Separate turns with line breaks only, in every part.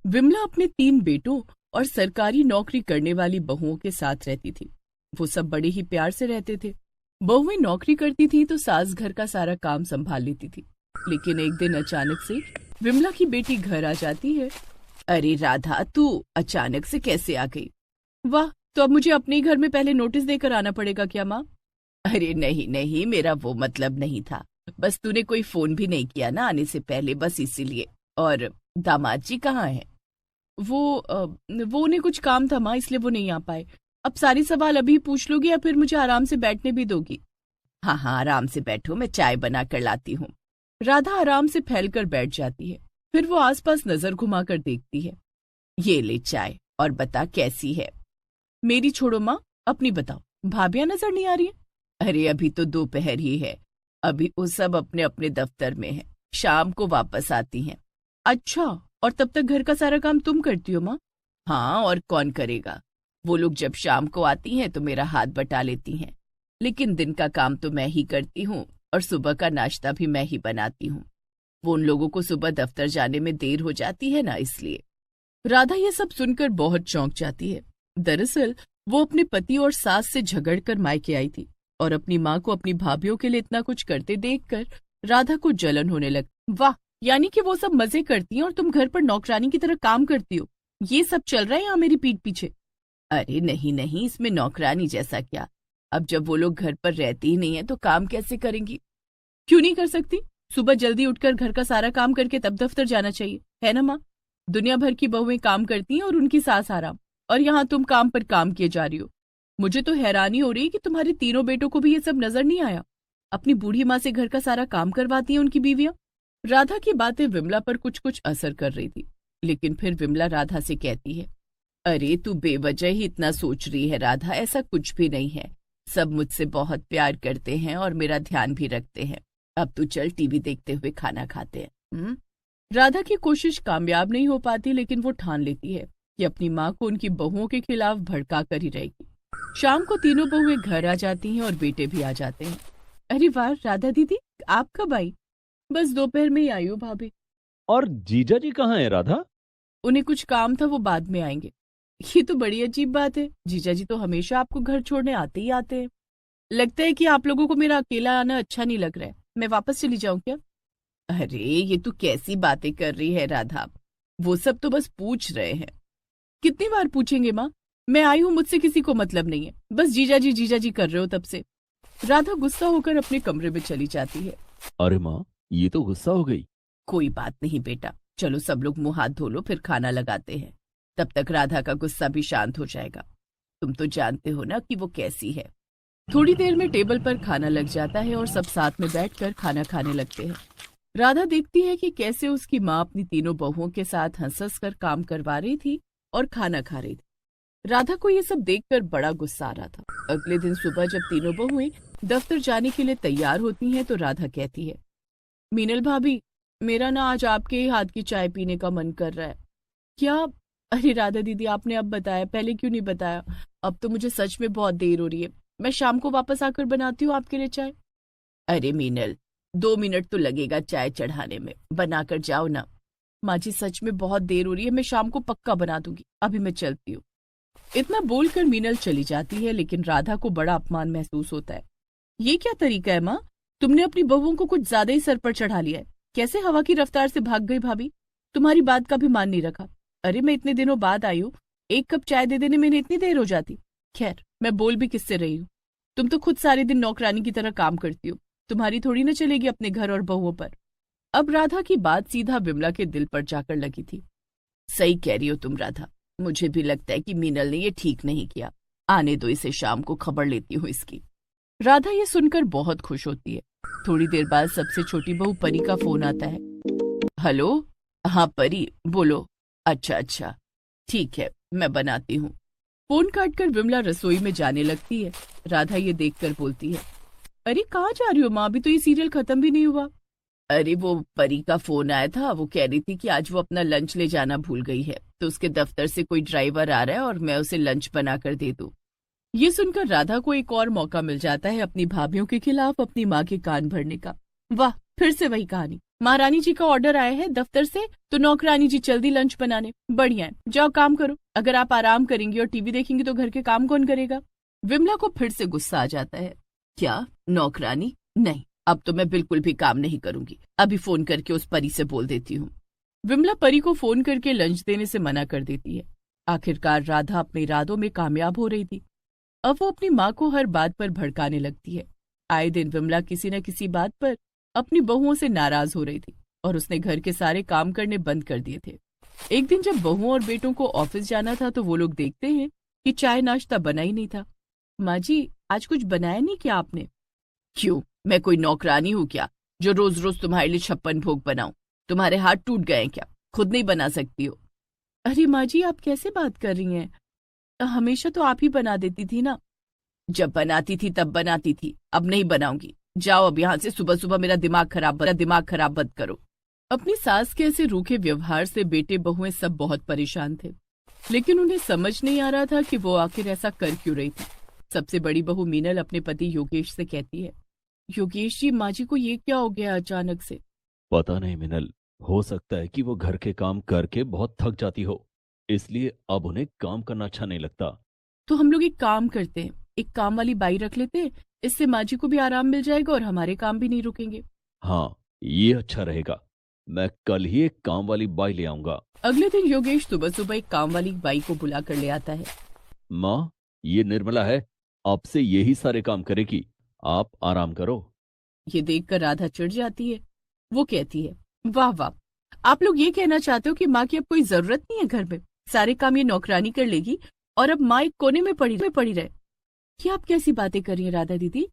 विमला अपने 3 बेटों और सरकारी नौकरी करने वाली बहुओं के साथ रहती थी। वो सब बड़े ही प्यार से रहते थे। बहुएं नौकरी करती थीं तो सास घर का सारा काम संभाल लेती थी। लेकिन एक दिन अचानक से विमला की बेटी घर आ जाती है। अरे राधा, तू अचानक से कैसे आ गई? वाह, तो अब मुझे अपने ही घर में पहले नोटिस देकर आना पड़ेगा क्या माँ? अरे नहीं नहीं, मेरा वो मतलब नहीं था। बस तूने कोई फोन भी नहीं किया ना आने से पहले, बस इसीलिए। और दामाद जी कहाँ हैं? वो उन्हें कुछ काम था माँ, इसलिए वो नहीं आ पाए। अब सारी सवाल अभी पूछ लोगी या फिर मुझे आराम से बैठने भी दोगी? हाँ हाँ, आराम से बैठो, मैं चाय बना कर लाती हूँ। राधा आराम से फैलकर बैठ जाती है। फिर वो आसपास नजर घुमाकर देखती है। ये ले चाय, और बता कैसी है? मेरी छोड़ो माँ, अपनी बताओ। भाभियां नजर नहीं आ रही है? अरे अभी तो दोपहर ही है, अभी वो सब अपने अपने दफ्तर में है, शाम को वापस आती हैं। अच्छा, और तब तक घर का सारा काम तुम करती हो माँ? हाँ, और कौन करेगा। वो लोग जब शाम को आती हैं तो मेरा हाथ बटा लेती हैं, लेकिन दिन का काम तो मैं ही करती हूँ और सुबह का नाश्ता भी मैं ही बनाती हूँ। वो उन लोगों को सुबह दफ्तर जाने में देर हो जाती है ना, इसलिए। राधा ये सब सुनकर बहुत चौंक जाती है। दरअसल वो अपने पति और सास से झगड़कर मायके आई थी और अपनी माँ को अपनी भाभीयों के लिए इतना कुछ करते देखकर राधा को जलन होने लगी। वाह, यानी कि वो सब मजे करती हैं और तुम घर पर नौकरानी की तरह काम करती हो। ये सब चल रहा है यहाँ मेरी पीठ पीछे? अरे नहीं नहीं, इसमें नौकरानी जैसा क्या। अब जब वो लोग घर पर रहती ही नहीं है तो काम कैसे करेंगी? क्यों नहीं कर सकती? सुबह जल्दी उठकर घर का सारा काम करके तब दफ्तर जाना चाहिए, है ना माँ? दुनिया भर की बहुएं काम करती हैं और उनकी सास आराम, और यहाँ तुम काम पर काम किए जा रही हो। मुझे तो हैरानी हो रही है कि तुम्हारे तीनों बेटों को भी ये सब नजर नहीं आया। अपनी बूढ़ी माँ से घर का सारा काम करवाती हैं उनकी बीवियां। राधा की बातें विमला पर कुछ कुछ असर कर रही थी, लेकिन फिर विमला राधा से कहती है, अरे तू बेवजह ही इतना सोच रही है राधा, ऐसा कुछ भी नहीं है। सब मुझसे बहुत प्यार करते हैं और मेरा ध्यान भी रखते हैं। अब तू चल, टीवी देखते हुए खाना खाते हैं। राधा की कोशिश कामयाब नहीं हो पाती, लेकिन वो ठान लेती है कि अपनी माँ को उनकी बहुओं के खिलाफ भड़का कर ही रहेगी। शाम को तीनों बहुएं घर आ जाती हैं और बेटे भी आ जाते हैं। अरे वाह राधा दीदी, आप कब आई? बस दोपहर में ही आई हूँ भाभी।
और जीजा जी कहाँ है राधा?
उन्हें कुछ काम था, वो बाद में आएंगे। ये तो बड़ी अजीब बात है, जीजा जी तो हमेशा आपको घर छोड़ने आते ही आते हैं। लगता है कि आप लोगों को मेरा अकेला आना अच्छा नहीं लग रहा है। मैं वापस चली जाऊं क्या? अरे ये तू कैसी बातें कर रही है राधा, वो सब तो बस पूछ रहे हैं। कितनी बार पूछेंगे माँ? मैं आई हूँ, मुझसे किसी को मतलब नहीं है, बस जीजा जी कर रहे हो तब से। राधा गुस्सा होकर अपने कमरे में चली जाती है।
अरे माँ, ये तो गुस्सा हो गई।
कोई बात नहीं बेटा, चलो सब लोग मुंह हाथ धो लो, फिर खाना लगाते हैं। तब तक राधा का गुस्सा भी शांत हो जाएगा। तुम तो जानते हो ना कि वो कैसी है। थोड़ी देर में टेबल पर खाना लग जाता है और सब साथ में बैठकर खाना खाने लगते हैं। राधा देखती है कि कैसे उसकी माँ अपनी तीनों बहुओं के साथ हंस हंस कर काम करवा रही थी और खाना खा रही थी। राधा को ये सब देखकर बड़ा गुस्सा आ रहा था। अगले दिन सुबह जब तीनों बहुएं दफ्तर जाने के लिए तैयार होती हैं तो राधा कहती है, मीनल भाभी, मेरा ना आज आपके ही हाथ की चाय पीने का मन कर रहा है। क्या? अरे राधा दीदी, आपने अब बताया, पहले क्यों नहीं बताया? अब तो मुझे सच में बहुत देर हो रही है, मैं शाम को वापस आकर बनाती हूँ आपके लिए चाय। अरे मीनल, 2 मिनट तो लगेगा चाय चढ़ाने में, बनाकर जाओ ना। माँ जी सच में बहुत देर हो रही है, मैं शाम को पक्का बना दूंगी, अभी मैं चलती हूँ। इतना बोलकर मीनल चली जाती है, लेकिन राधा को बड़ा अपमान महसूस होता है। ये क्या तरीका है माँ? तुमने अपनी बहुओं को कुछ ज्यादा ही सर पर चढ़ा लिया है। कैसे हवा की रफ्तार से भाग गई भाभी, तुम्हारी बात का भी मान नहीं रखा। अरे मैं इतने दिनों बाद आई हूँ, एक कप चाय दे देने में इतनी देर हो जाती। खैर, मैं बोल भी किससे रही हूँ, तुम तो खुद सारे दिन नौकरानी की तरह काम करती हो, तुम्हारी थोड़ी ना चलेगी अपने घर और बहुओं पर। अब राधा की बात सीधा विमला के दिल पर जाकर लगी थी। सही कह रही हो तुम राधा, मुझे भी लगता है कि मीनल ने ये ठीक नहीं किया। आने दो इसे, शाम को खबर लेती हूँ इसकी। राधा ये सुनकर बहुत खुश होती है। थोड़ी देर बाद सबसे छोटी बहू परी का फोन आता है। हेलो, हाँ परी बोलो। अच्छा अच्छा, ठीक है, मैं बनाती हूँ। फोन काटकर विमला रसोई में जाने लगती है। राधा ये देखकर बोलती है, अरे कहाँ जा रही हो माँ, अभी तो ये सीरियल खत्म भी नहीं हुआ। अरे वो परी का फोन आया था, वो कह रही थी कि आज वो अपना लंच ले जाना भूल गई है, तो उसके दफ्तर से कोई ड्राइवर आ रहा है और मैं उसे लंच बनाकर दे दूं। ये सुनकर राधा को एक और मौका मिल जाता है अपनी भाभीयों के खिलाफ अपनी माँ के कान भरने का। वाह, फिर से वही कहानी। महारानी जी का ऑर्डर आया है दफ्तर से, तो नौकरानी जी जल्दी लंच बनाने। बढ़िया है, जाओ काम करो। अगर आप आराम करेंगी और टीवी देखेंगी तो घर के काम कौन करेगा? विमला को फिर से गुस्सा आ जाता है। क्या नौकरानी? नहीं, अब तो मैं बिल्कुल भी काम नहीं करूंगी। अभी फोन करके उस परी से बोल देती हूँ। विमला परी को फोन करके लंच देने से मना कर देती है। आखिरकार राधा अपने इरादों में कामयाब हो रही थी। अब वो अपनी माँ को हर बात पर भड़काने लगती है। आए दिन विमला किसी न किसी बात पर अपनी बहुओं से नाराज हो रही थी और उसने घर के सारे काम करने बंद कर दिए थे। एक दिन जब बहुओं और बेटों को ऑफिस जाना था तो वो लोग देखते हैं कि चाय नाश्ता बना ही नहीं था। माँ जी, आज कुछ बनाया नहीं क्या आपने? क्यों, मैं कोई नौकरानी हूँ क्या जो रोज रोज तुम्हारे लिए 56 भोग बनाऊं? तुम्हारे हाथ टूट गए क्या? खुद नहीं बना सकती हो? अरे माँ जी, आप कैसे बात कर रही हैं? हमेशा तो आप ही बना देती थी ना। जब बनाती थी तब बनाती थी, अब नहीं बनाऊंगी। जाओ अब यहाँ से, सुबह सुबह मेरा दिमाग खराब मत करो। अपनी सास के ऐसे रूखे व्यवहार से बेटे बहुएं सब बहुत परेशान थे, लेकिन उन्हें समझ नहीं आ रहा था कि वो आखिर ऐसा कर क्यों रही थी। सबसे बड़ी बहू मीनल अपने पति योगेश से कहती है, योगेश जी, माँ जी को ये क्या हो गया अचानक से?
पता नहीं मिनल, हो सकता है कि वो घर के काम करके बहुत थक जाती हो, इसलिए अब उन्हें काम करना अच्छा नहीं लगता।
तो हम लोग एक काम करते हैं, एक काम वाली बाई रख लेते हैं। इससे माँ जी को भी आराम मिल जाएगा और हमारे काम भी नहीं रुकेंगे।
हाँ, ये अच्छा रहेगा। मैं कल ही एक काम वाली बाई ले आऊंगा।
अगले दिन योगेश सुबह सुबह एक काम वाली बाई को बुला कर ले आता है।
माँ, ये निर्मला है, आपसे यही सारे काम करेगी, आप आराम करो।
ये देखकर राधा चिढ़ जाती है। वो कहती है, वाह वाह, आप लोग ये कहना चाहते हो कि माँ की अब कोई जरूरत नहीं है घर में? सारे काम ये नौकरानी कर लेगी और अब माँ एक कोने में पड़ी रहे। ये आप कैसी बातें कर रही हैं राधा दीदी?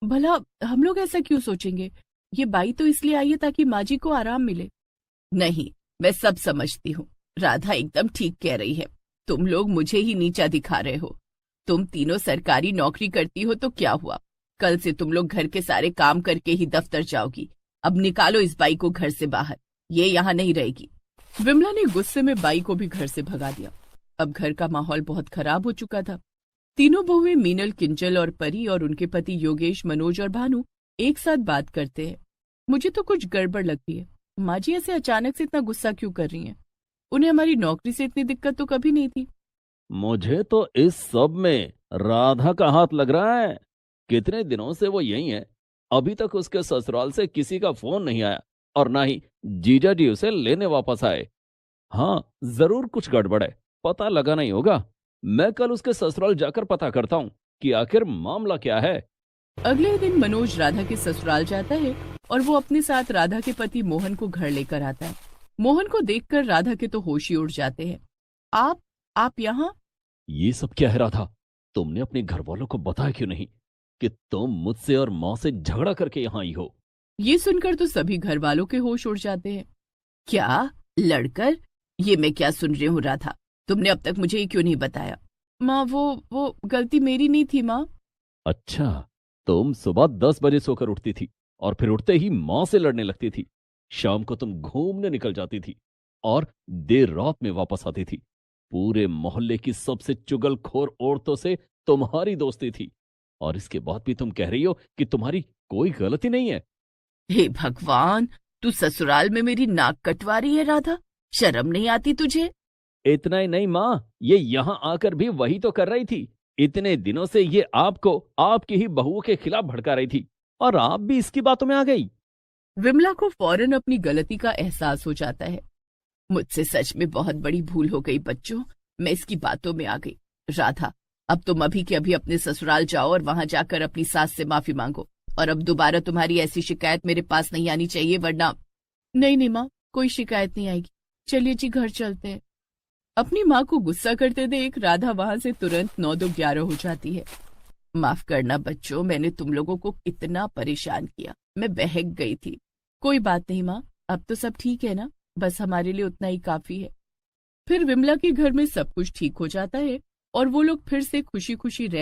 भला हम लोग ऐसा क्यों सोचेंगे? ये बाई तो इसलिए आई है ताकि माँ जी को आराम मिले। नहीं, मैं सब समझती हूँ। राधा एकदम ठीक कह रही है। तुम लोग मुझे ही नीचा दिखा रहे हो। तुम तीनों सरकारी नौकरी करती हो तो क्या हुआ? कल से तुम लोग घर के सारे काम करके ही दफ्तर जाओगी। अब निकालो इस बाई को घर से बाहर, ये यहाँ नहीं रहेगी। विमला ने गुस्से में बाई को भी घर से भगा दिया। अब घर का माहौल बहुत खराब हो चुका था। तीनों बहुएं मीनल, किंजल और परी और उनके पति योगेश, मनोज और भानु एक साथ बात करते हैं। मुझे तो कुछ गड़बड़ लगती है। माँ जी ऐसे अचानक से इतना गुस्सा क्यों कर रही हैं? उन्हें हमारी नौकरी से इतनी दिक्कत तो कभी नहीं थी।
मुझे तो इस सब में राधा का हाथ लग रहा है। कितने दिनों से वो यही है, अभी तक उसके ससुराल से किसी का फोन नहीं आया और ना ही जीजा जी उसे लेने वापस आए। हाँ, जरूर कुछ गड़बड़ है, पता लगाना ही होगा। मैं कल उसके ससुराल जाकर पता करता हूँ कि आखिर मामला क्या है।
अगले दिन मनोज राधा के ससुराल जाता है और वो अपने साथ राधा के पति मोहन को घर लेकर आता है। मोहन को देखकर राधा के तो होश ही उड़ जाते हैं। आप यहाँ?
ये सब क्या है राधा? तुमने अपने घर वालों को बताया क्यों नहीं कि तुम मुझसे और माँ से झगड़ा करके यहाँ आई हो?
ये सुनकर तो सभी घर वालों के होश उड़ जाते हैं। क्या? लड़कर? ये मैं क्या सुन रही हूँ राधा? तुमने अब तक मुझे ये क्यों नहीं बताया? माँ, वो गलती मेरी नहीं थी माँ।
अच्छा, तुम सुबह 10 बजे सोकर उठती थी और फिर उठते ही माँ से लड़ने लगती थी। शाम को तुम घूमने निकल जाती थी और देर रात में वापस आती थी। पूरे मोहल्ले की सबसे चुगलखोर औरतों से तुम्हारी दोस्ती थी और इसके बाद भी तुम कह रही हो कि तुम्हारी कोई गलती नहीं है।
हे भगवान, तू ससुराल में मेरी नाक कटवा रही है राधा? शर्म नहीं आती तुझे?
इतना ही नहीं माँ, ये यहाँ आकर भी वही तो कर रही थी। इतने दिनों से ये आपको आपकी ही बहुओं के खिलाफ भड़का रही थी और आप भी इसकी बातों में आ गई।
विमला को फौरन अपनी गलती का एहसास हो जाता है। मुझसे सच में बहुत बड़ी भूल हो गई बच्चों, मैं इसकी बातों में आ गई। राधा, अब तुम अभी के अभी अपने ससुराल जाओ और वहां जाकर अपनी सास से माफी मांगो, और अब दोबारा तुम्हारी ऐसी शिकायत मेरे पास नहीं आनी चाहिए, वरना। नहीं माँ, कोई शिकायत नहीं आएगी। चलिए जी, घर चलते हैं। अपनी माँ को गुस्सा करते देख राधा वहां से तुरंत 9-2-11 हो जाती है। माफ करना बच्चों, मैंने तुम लोगों को कितना परेशान किया, मैं बहक गई थी। कोई बात नहीं माँ, अब तो सब ठीक है ना? बस हमारे लिए उतना ही काफी है। फिर विमला के घर में सब कुछ ठीक हो जाता है और वो लोग फिर से खुशी खुशी रहने